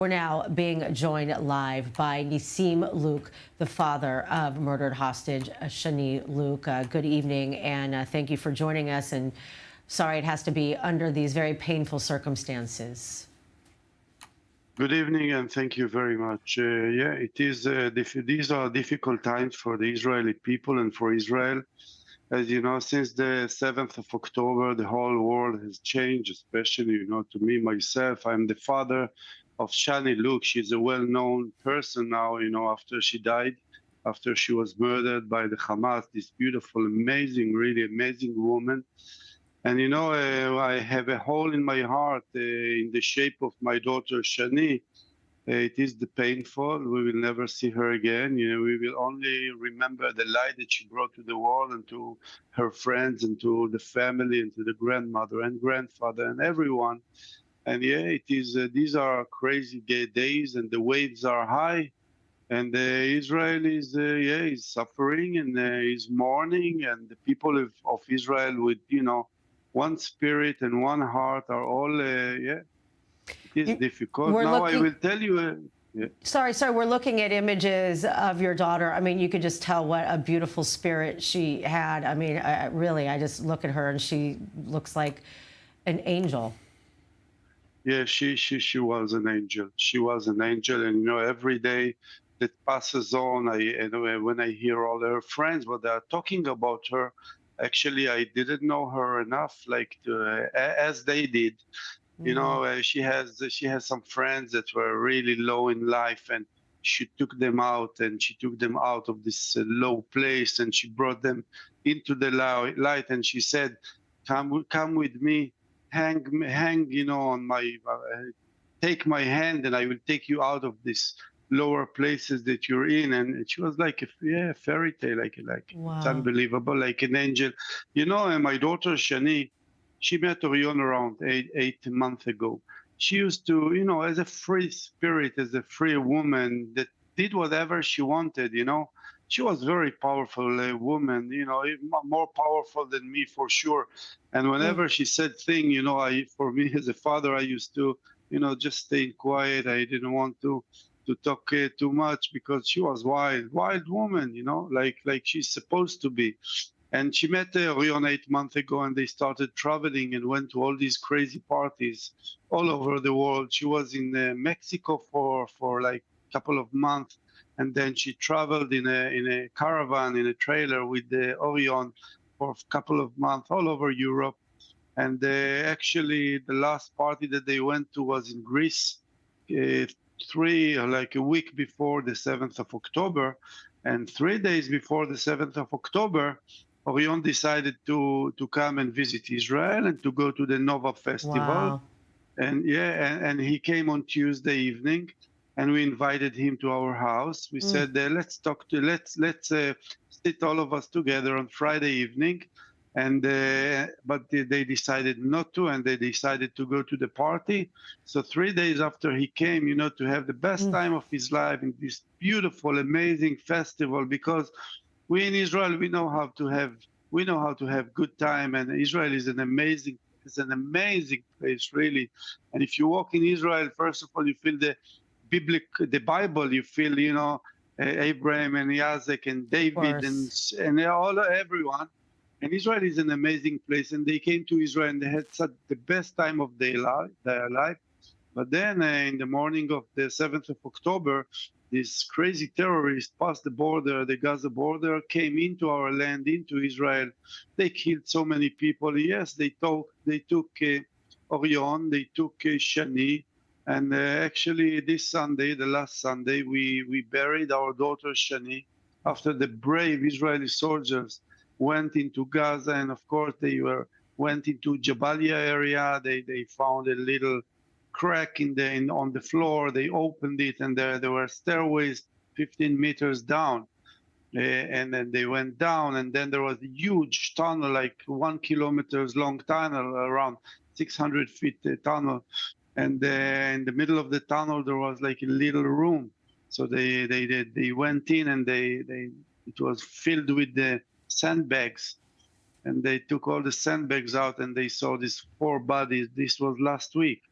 We're now being joined live by Nissim Louk, the father of murdered hostage Shani Louk. Good evening, and thank you for joining us. And sorry it has to be under these very painful circumstances. Good evening, and thank you very much. Yeah, it is. These are difficult times for the Israeli people and for Israel. As you know, since the 7th of October, the whole world has changed, especially, to me, myself. I'm the father of Shani Louk. She's a well-known person now, after she died, after she was murdered by the Hamas, this beautiful, amazing, really amazing woman. And, I have a hole in my heart in the shape of my daughter, Shani. It is the painful. We will never see her again. We will only remember the light that she brought to the world and to her friends and to the family and to the grandmother and grandfather and everyone. And yeah, it is. These are crazy days, and the waves are high. And Israel is, is suffering and is mourning, and the people of Israel with, one spirit and one heart are all, it is difficult. Now I will tell you. Sorry, we're looking at images of your daughter. I mean, you could just tell what a beautiful spirit she had. I mean, I just look at her and she looks like an angel. Yeah, she was an angel. She was an angel, and every day that passes on, when I hear all her friends, what they are talking about her, actually, I didn't know her enough, as they did. She has some friends that were really low in life, and she took them out, and she took them out of this low place, and she brought them into the light, and she said, "Come with me, hang, on my, take my hand, and I will take you out of this lower places that you're in." And she was like a fairy tale, Wow. It's unbelievable, like an angel. And my daughter Shani, she met Orion around eight months ago. She used to, as a free spirit, as a free woman that did whatever she wanted. She was very powerful woman, more powerful than me for sure. And whenever she said thing, for me as a father, I used to, just stay quiet. I didn't want to talk too much because she was wild woman, like she's supposed to be. And she met Orion 8 months ago, and they started traveling and went to all these crazy parties all over the world. She was in Mexico for like a couple of months, and then she traveled in a caravan, in a trailer with Orion for a couple of months all over Europe. And actually, the last party that they went to was in Greece, a week before the 7th of October, and 3 days before the 7th of October, Orion decided to come and visit Israel and to go to the Nova Festival. Wow. And he came on Tuesday evening, and we invited him to our house. We said, let's sit all of us together on Friday evening. And but they decided not to, and they decided to go to the party. So 3 days after he came, to have the best time of his life in this beautiful, amazing festival, because we in Israel, we know how to have good time, and Israel is an amazing place, really. And if you walk in Israel, first of all, you feel the Bible, you feel, Abraham and Isaac and David and everyone. And Israel is an amazing place, and they came to Israel and they had the best time of their life. But then in the morning of the 7th of October, this crazy terrorist passed the border, the Gaza border, came into our land, into Israel. They killed so many people. Yes, they took Orion, they took Shani. And actually this Sunday, the last Sunday, we buried our daughter Shani after the brave Israeli soldiers went into Gaza. And of course went into Jabalia area. They found a little crack on the floor. They opened it, and there were stairways 15 meters down, and then they went down, and then there was a huge tunnel, like 1 kilometer long tunnel, around 600 feet tunnel, and in the middle of the tunnel there was like a little room. So they went in, and it was filled with the sandbags, and they took all the sandbags out, and they saw these 4 bodies. This was last week.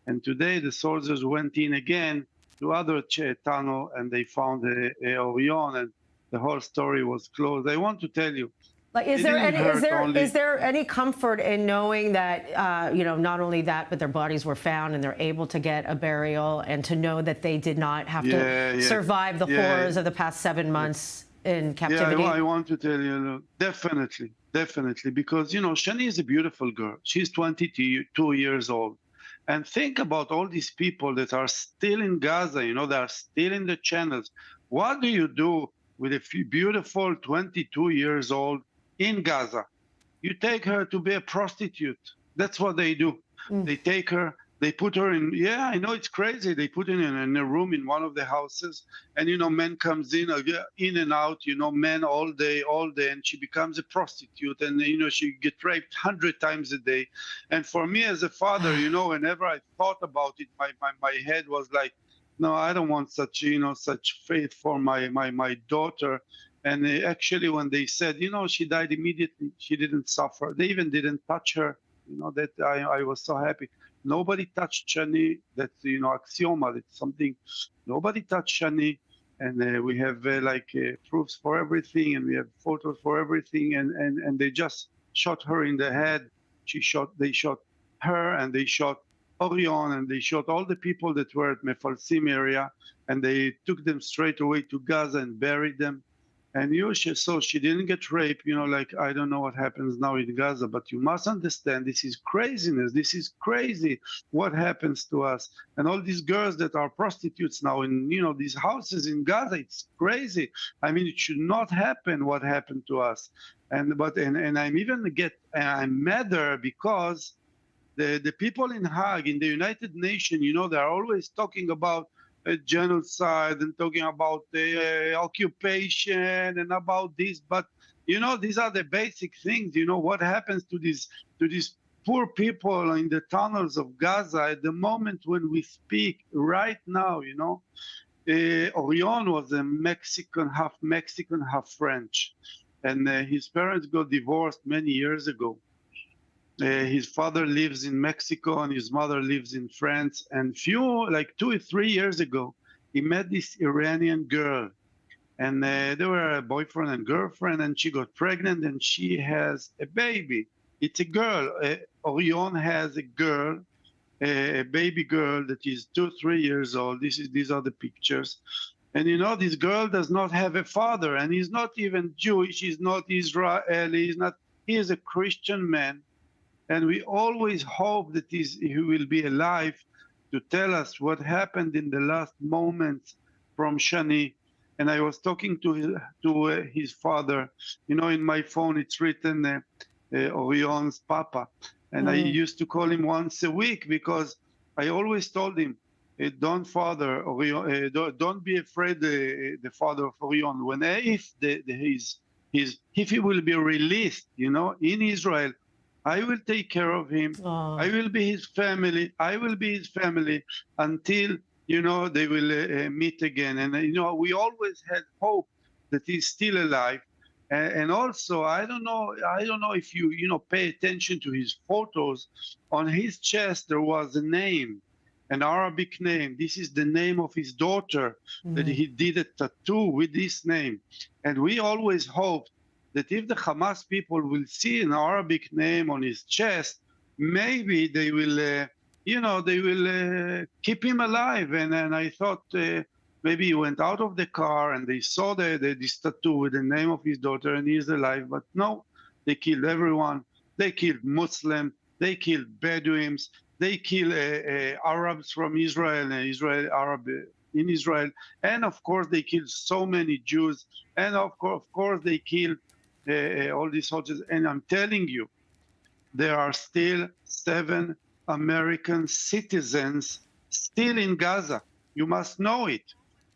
And today the soldiers went in again to other tunnel, and they found Orion, and the whole story was closed. I want to tell you, Like, it didn't hurt only. is there any comfort in knowing that not only that, but their bodies were found and they're able to get a burial, and to know that they did not have to survive the horrors of the past 7 months in captivity? Yeah, I want to tell you, definitely, because Shani is a beautiful girl. She's 22 years old, and think about all these people that are still in Gaza. They are still in the channels. What do you do with a beautiful 22 years old in Gaza? You take her to be a prostitute. That's what they do. They take her, they put her in, I know it's crazy. They put her in a room in one of the houses, and, men comes in and out, men all day, and she becomes a prostitute, and, she get raped 100 times a day. And for me as a father, whenever I thought about it, my head was like, no, I don't want such, such fate for my daughter. And actually, when they said, she died immediately, she didn't suffer. They even didn't touch her. That I was so happy. Nobody touched Shani. That's, axioma. That's something. Nobody touched Shani. And we have proofs for everything, and we have photos for everything. And they just shot her in the head. They shot her, and they shot Orion, and they shot all the people that were at Mefalsim area, and they took them straight away to Gaza and buried them. And so she didn't get raped, I don't know what happens now in Gaza, but you must understand, this is craziness. This is crazy what happens to us. And all these girls that are prostitutes now in, these houses in Gaza, it's crazy. I mean, it should not happen what happened to us. And I'm madder because the people in Hague, in the United Nations, they are always talking about genocide and talking about occupation and about this, but these are the basic things. What happens to these poor people in the tunnels of Gaza at the moment when we speak right now? Orion was a Mexican, half French, and his parents got divorced many years ago. His father lives in Mexico and his mother lives in France. And 2 or 3 years ago, he met this Iranian girl, and they were a boyfriend and girlfriend, and she got pregnant and she has a baby. It's a girl. Orion has a girl, a baby girl that is 2 or 3 years old. These are the pictures. And this girl does not have a father, and he's not even Jewish. He's not Israeli. He is a Christian man. And we always hope that he will be alive to tell us what happened in the last moments from Shani. And I was talking to his father. In my phone, it's written Orion's Papa. And I used to call him once a week because I always told him, don't father Orion, don't be afraid, the father of Orion. If he will be released, in Israel, I will take care of him. I will be his family. I will be his family until, they will meet again. And, we always had hope that he's still alive. And also, I don't know if you, pay attention to his photos. On his chest, there was a name, an Arabic name. This is the name of his daughter, that he did a tattoo with this name. And we always hoped that if the Hamas people will see an Arabic name on his chest, maybe they will, keep him alive. And I thought maybe he went out of the car and they saw this tattoo with the name of his daughter and he's alive. But no, they killed everyone. They killed Muslims. They killed Bedouins. They killed Arabs from Israel, Arab in Israel. And of course, they killed so many Jews. And of course, they killed all these soldiers. And I'm telling you, there are still 7 American citizens still in Gaza. You must know it.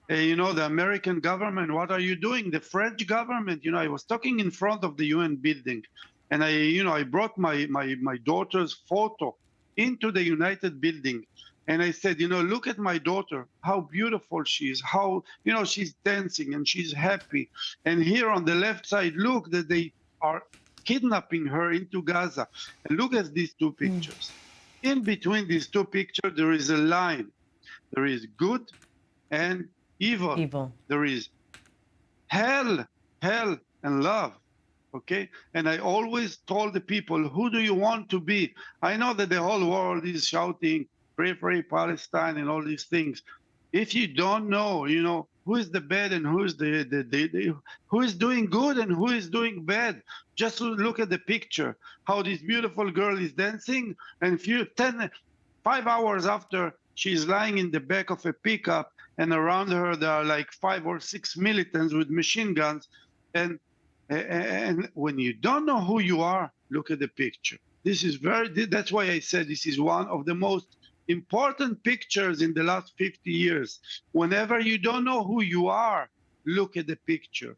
The American government, what are you doing? The French government, I was talking in front of the UN building, and I brought my daughter's photo into the United building. And I said, look at my daughter, how beautiful she is, how, she's dancing and she's happy. And here on the left side, look that they are kidnapping her into Gaza. And look at these 2 pictures. In between these two pictures, there is a line. There is good and evil. Evil. There is hell, hell, and love. Okay? And I always told the people, who do you want to be? I know that the whole world is shouting, pray, pray, Palestine, and all these things. If you don't know, who is the bad and who is who is doing good and who is doing bad, just look at the picture, how this beautiful girl is dancing, and 5 hours after, she's lying in the back of a pickup, and around her there are like 5 or 6 militants with machine guns. And when you don't know who you are, look at the picture. That's why I said this is one of the most important pictures in the last 50 years. Whenever you don't know who you are, look at the picture.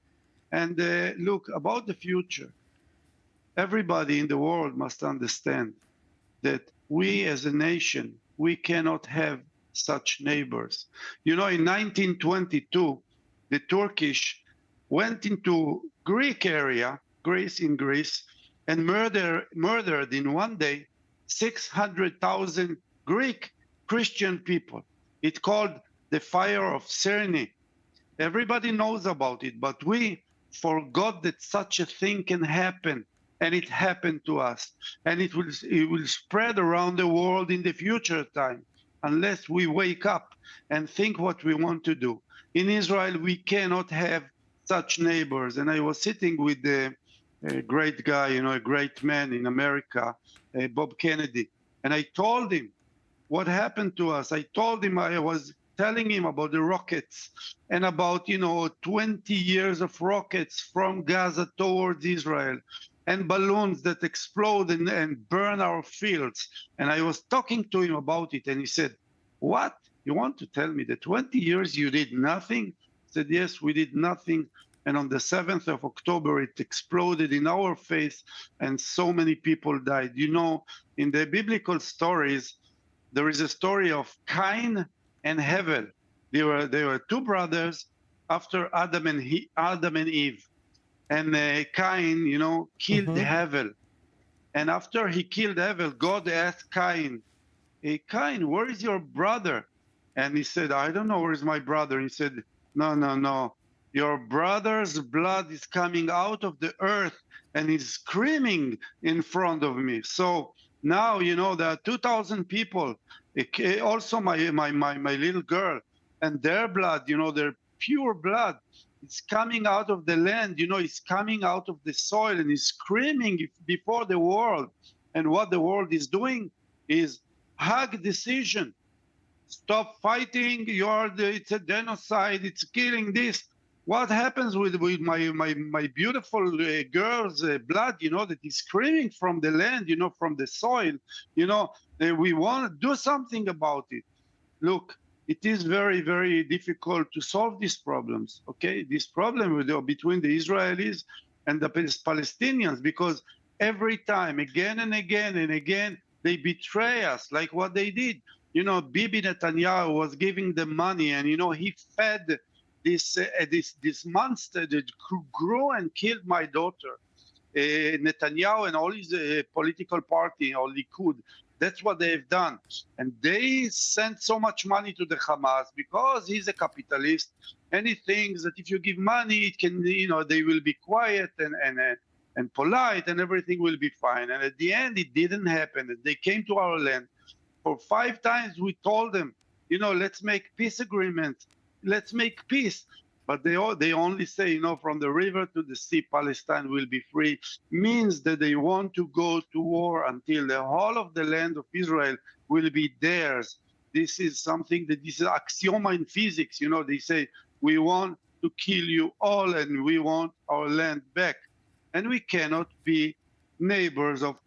And look, about the future, everybody in the world must understand that we as a nation, we cannot have such neighbors. In 1922, the Turkish went into Greek area, Greece, and murdered in one day 600,000 Greek Christian people. It's called the fire of Cerny. Everybody knows about it, but we forgot that such a thing can happen, and it happened to us. And it will spread around the world in the future time, unless we wake up and think what we want to do. In Israel, we cannot have such neighbors. And I was sitting with a great guy, a great man in America, Bob Kennedy. And I told him what happened to us. I was telling him about the rockets and about, 20 years of rockets from Gaza towards Israel and balloons that explode and burn our fields. And I was talking to him about it. And he said, what? You want to tell me that 20 years you did nothing? I said, yes, we did nothing. And on the 7th of October, it exploded in our face, and so many people died. In the biblical stories, there is a story of Cain and Hevel. They were two brothers after Adam and Eve. And Cain, killed Hevel. And after he killed Hevel, God asked Cain, hey, Cain, where is your brother? And he said, I don't know, where is my brother? He said, no. Your brother's blood is coming out of the earth and is screaming in front of me. So now, there are 2,000 people, also my little girl, and their blood, their pure blood, it's coming out of the land, it's coming out of the soil and is screaming before the world. And what the world is doing is Hague decision. Stop fighting, it's a genocide, it's killing this. What happens with my beautiful girl's blood, that is screaming from the land, from the soil, we want to do something about it. Look, it is very, very difficult to solve these problems, okay? This problem between the Israelis and the Palestinians, because every time, again and again and again, they betray us, like what they did. Bibi Netanyahu was giving them money, and, he fed this monster that grew and killed my daughter. Netanyahu and all his political party, or Likud, that's what they've done. And they sent so much money to the Hamas because he's a capitalist, and he thinks that if you give money, it can, they will be quiet and polite, and everything will be fine. And at the end, it didn't happen. They came to our land. For 5 times, we told them, let's make peace agreements. Let's make peace. But they only say, from the river to the sea, Palestine will be free, means that they want to go to war until the whole of the land of Israel will be theirs. This is something that is an axioma in physics. They say, we want to kill you all and we want our land back. And we cannot be neighbors of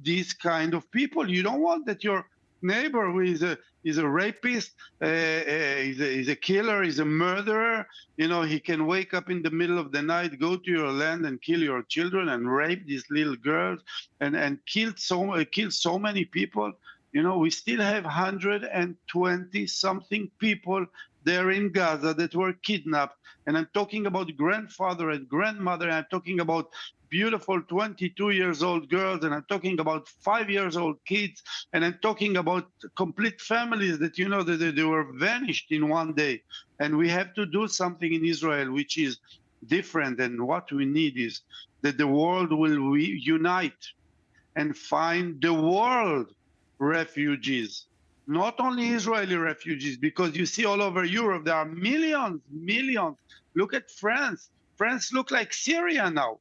these kind of people. You don't want that your neighbor who is a rapist, is a killer, is a murderer. He can wake up in the middle of the night, go to your land and kill your children and rape these little girls and kill so many people. We still have 120 something people there in Gaza that were kidnapped. And I'm talking about grandfather and grandmother. And I'm talking about beautiful 22 years old girls. And I'm talking about 5 years old kids. And I'm talking about complete families that, you know, that they were vanished in one day. And we have to do something in Israel, which is different. And what we need is that the world will unite and find the world refugees, not only Israeli refugees, because you see all over Europe, there are millions. Look at France. France look like Syria now.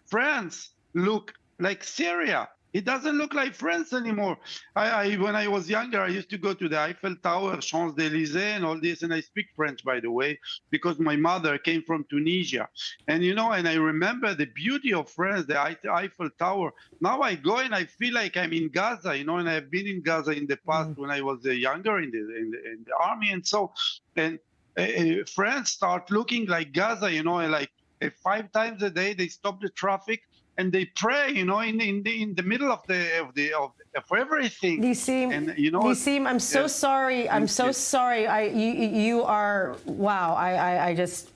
France look like Syria. It doesn't look like France anymore. When I was younger, I used to go to the Eiffel Tower, Champs-Élysées, and all this. And I speak French, by the way, because my mother came from Tunisia. And, you know, and I remember the beauty of France, the Eiffel Tower. Now I go and I feel like I'm in Gaza, you know, and I've been in Gaza in the past when I was younger in the army. And so, and France start looking like Gaza, you know, like 5 times a day they stop the traffic and they pray, you know, in the middle of everything. Nissim, and you know, Nissim, I'm so sorry. I'm so sorry. You are, wow. I just,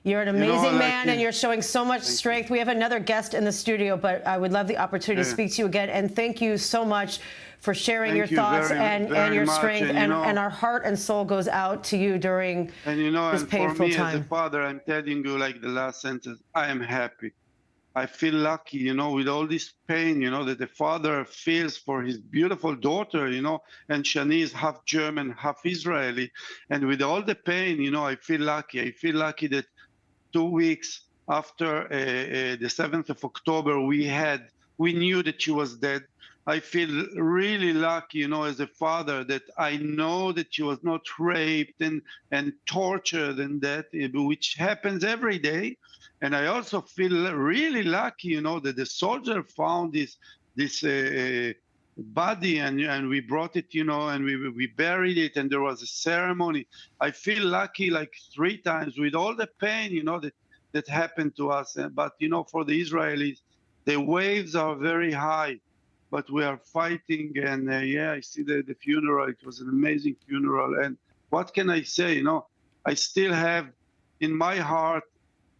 you're an amazing man, and you're showing so much strength. We have another guest in the studio, but I would love the opportunity to speak to you again. And thank you so much for sharing your thoughts and your strength. And our heart and soul goes out to you during this painful time. As a father, I'm telling you, like the last sentence, I am happy. I feel lucky, you know, with all this pain, you know, that the father feels for his beautiful daughter, you know, and Shani is half German, half Israeli. And with all the pain, you know, I feel lucky. I feel lucky that 2 weeks after the 7th of October, we knew that she was dead. I feel really lucky, you know, as a father, that I know that she was not raped and tortured and that, which happens every day. And I also feel really lucky, you know, that the soldier found this body and we brought it, you know, and we buried it and there was a ceremony. I feel lucky like 3 times with all the pain, you know, that happened to us. But, you know, for the Israelis, the waves are very high. But we are fighting, and yeah, I see the funeral. It was an amazing funeral. And what can I say? You know, I still have in my heart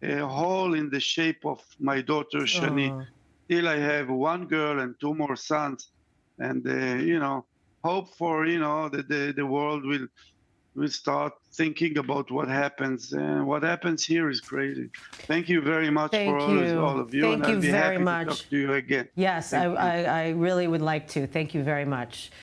a hole in the shape of my daughter, Shani. Still, I have 1 girl and 2 more sons. And, you know, hope for, you know, that the world will start thinking about what happens. And what happens here is crazy. Thank you very much for all of you. Thank you very much. To talk to you again. Yes, I really would like to. Thank you very much.